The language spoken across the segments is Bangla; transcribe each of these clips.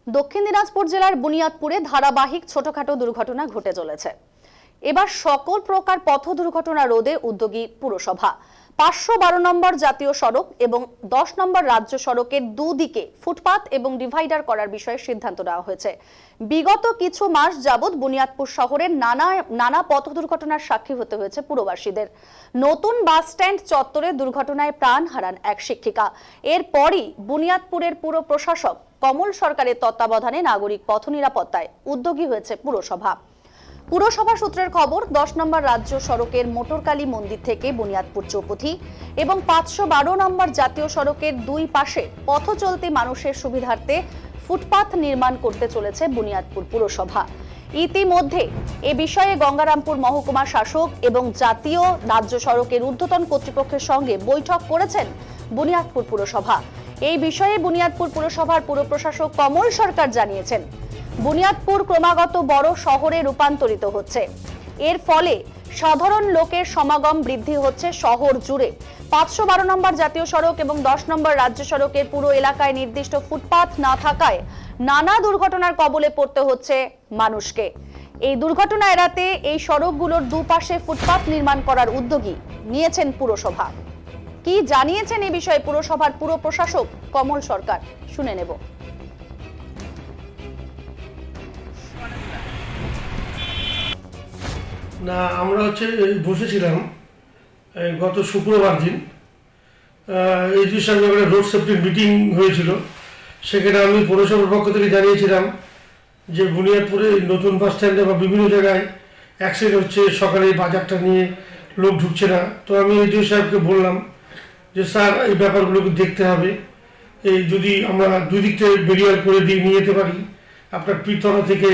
দক্ষিণ দিনাজপুর জেলার বুনিয়াদপুরে ধারাবাহিক ছোটখাটো দুর্ঘটনা ঘটে চলেছে। এবার সকল প্রকার পথ দুর্ঘটনা রোধে উদ্যোগী পুরসভা 512 নম্বর জাতীয় সড়ক এবং 10 নম্বর রাজ্য সড়কের দুদিকে ফুটপাত এবং ডিভাইডার করার বিষয়ে সিদ্ধান্ত নেওয়া হয়েছে। বিগত কিছু মাস যাবৎ বুনিয়াদপুর শহরের নানা পথ দুর্ঘটনার সাক্ষী হতে হয়েছে পুরবাসীদের। নতুন বাস স্ট্যান্ড চত্বরে দুর্ঘটনায় প্রাণ হারান এক শিক্ষিকা। এরপরই বুনিয়াদপুরের পুর প্রশাসক কমল সরকারের তত্ত্বাবধানে নাগরিক পথ নিরাপত্তায় উদ্যোগী হয়েছে পুরসভা। পুরসভা সূত্রের খবর, 10 নম্বর রাজ্য সড়কের মোটরকালী মন্দির থেকে বুনিয়াদপুর চৌপথি এবং 512 নম্বর জাতীয় সড়কের দুই পাশে পথ চলতি মানুষের সুবিধার্থে ফুটপাথ নির্মাণ করতে চলেছে বুনিয়াদপুর পুরসভা। ইতিমধ্যে এ বিষয়ে গঙ্গারামপুর মহকুমা শাসক এবং জাতীয় রাজ্য সড়কের ঊর্ধ্বতন কর্তৃপক্ষের সঙ্গে বৈঠক করেছেন বুনিয়াদপুর পুরসভা। এই বিষয়ে বুনিয়াদপুর পুরসভার পুর প্রশাসক কমল সরকার জানিয়েছেন, বুনিয়াদপুর ক্রমাগত বড় শহরে রূপান্তরিত হচ্ছে। এর ফলে সাধারণ লোকের সমাগম বৃদ্ধি হচ্ছে শহর জুড়ে। 512 নম্বর জাতীয় সড়ক এবং 10 নম্বর রাজ্য সড়কের পুরো এলাকায় নির্দিষ্ট ফুটপাথ না থাকায় নানা দুর্ঘটনার কবলে পড়তে হচ্ছে মানুষকে। এই দুর্ঘটনা এড়াতে এই সড়কগুলোর দুপাশে ফুটপাথ নির্মাণ করার উদ্যোগী নিয়েছেন পুরসভা। কি জানিয়েছেন এই বিষয়ে পুরসভার পুর প্রশাসক কমল সরকার, শুনে নেব। না, আমরা বসেছিলাম গত শুক্রবার দিন। এই বিষয়ে রোড সেফটি মিটিং হয়েছিল। সেখানে আমি পৌরসভার পক্ষ থেকে জানিয়েছিলাম যে বুনিয়াদপুরে নতুন বাস স্ট্যান্ডে বা বিভিন্ন জায়গায় অ্যাক্সিডেন্ট হচ্ছে, সকালে বাজারটা নিয়ে লোক ঢুকছে না। তো আমি এডিও সাহেবকে বললাম যে স্যার, এই ব্যাপারগুলোকে দেখতে হবে। এই যদি আমরা দুই দিক থেকে বেরিয়ার করে দিয়ে নিয়ে যেতে পারি, আপনার পীরতলা থেকে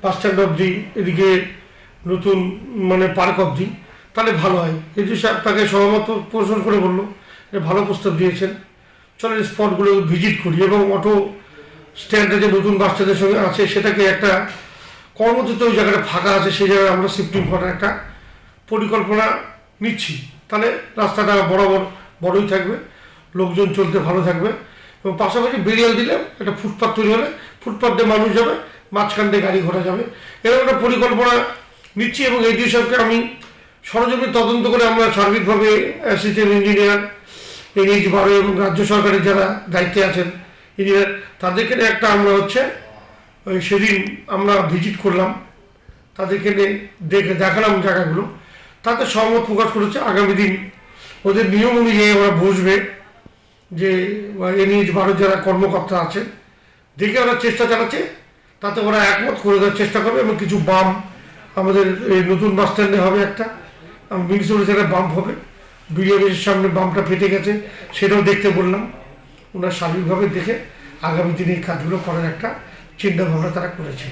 বাস স্ট্যান্ড অবধি, এদিকে নতুন পার্ক অবধি, তাহলে ভালো হয়। এডিও সাহেব তাকে সহমত পোষণ করে বললো, ভালো প্রস্তাব দিয়েছেন, চলেন স্পটগুলো ভিজিট করি এবং অটো স্ট্যান্ডে যে নতুন বাস স্ট্যান্ডের সঙ্গে আছে সেটাকে একটা কর্মক্ষেত্রে ওই জায়গাটা ফাঁকা আছে, সেই জায়গায় আমরা শিফটিং করার একটা পরিকল্পনা নিচ্ছি। তাহলে রাস্তাটা বড়ই থাকবে, লোকজন চলতে ভালো থাকবে এবং পাশাপাশি বেরিয়াল দিলে একটা ফুটপাথ তৈরি হলে ফুটপাথ দিয়ে মানুষ যাবে, মাঝখান দিয়ে গাড়ি ঘোড়া যাবে, এরকম একটা পরিকল্পনা নিচ্ছি। এবং এই বিষয়কে আমি সরজমিনে তদন্ত করে আমরা সার্বিকভাবে অ্যাসিস্ট্যান্ট ইঞ্জিনিয়ার NH 12 এবং রাজ্য সরকারের যারা দায়িত্বে আছেন ইঞ্জিনিয়ার, তাদেরকে একটা আমরা সেদিন আমরা ভিজিট করলাম, তাদেরকে দেখে দেখালাম জায়গাগুলো, তাতে সহমত প্রকাশ করেছে। আগামী দিন ওদের নিয়ম অনুযায়ী ওরা বসবে, যে NH 12 যারা কর্মকর্তা আছে দেখে ওরা চেষ্টা চালাচ্ছে, তাতে ওরা একমত করে দেওয়ার চেষ্টা করবে। এবং কিছু বাম আমাদের এই নতুন বাস স্ট্যান্ডে হবে, একটা মিউনিসিপ্যালিটি বাম্প হবে, বিডিওর সামনে বাম্পটা ফেটে গেছে, সেটাও দেখতে বললাম। ওনারা সার্বিকভাবে দেখে আগামী দিনে এই কাজগুলো করার একটা চিন্তা ভাবনা তারা করেছে।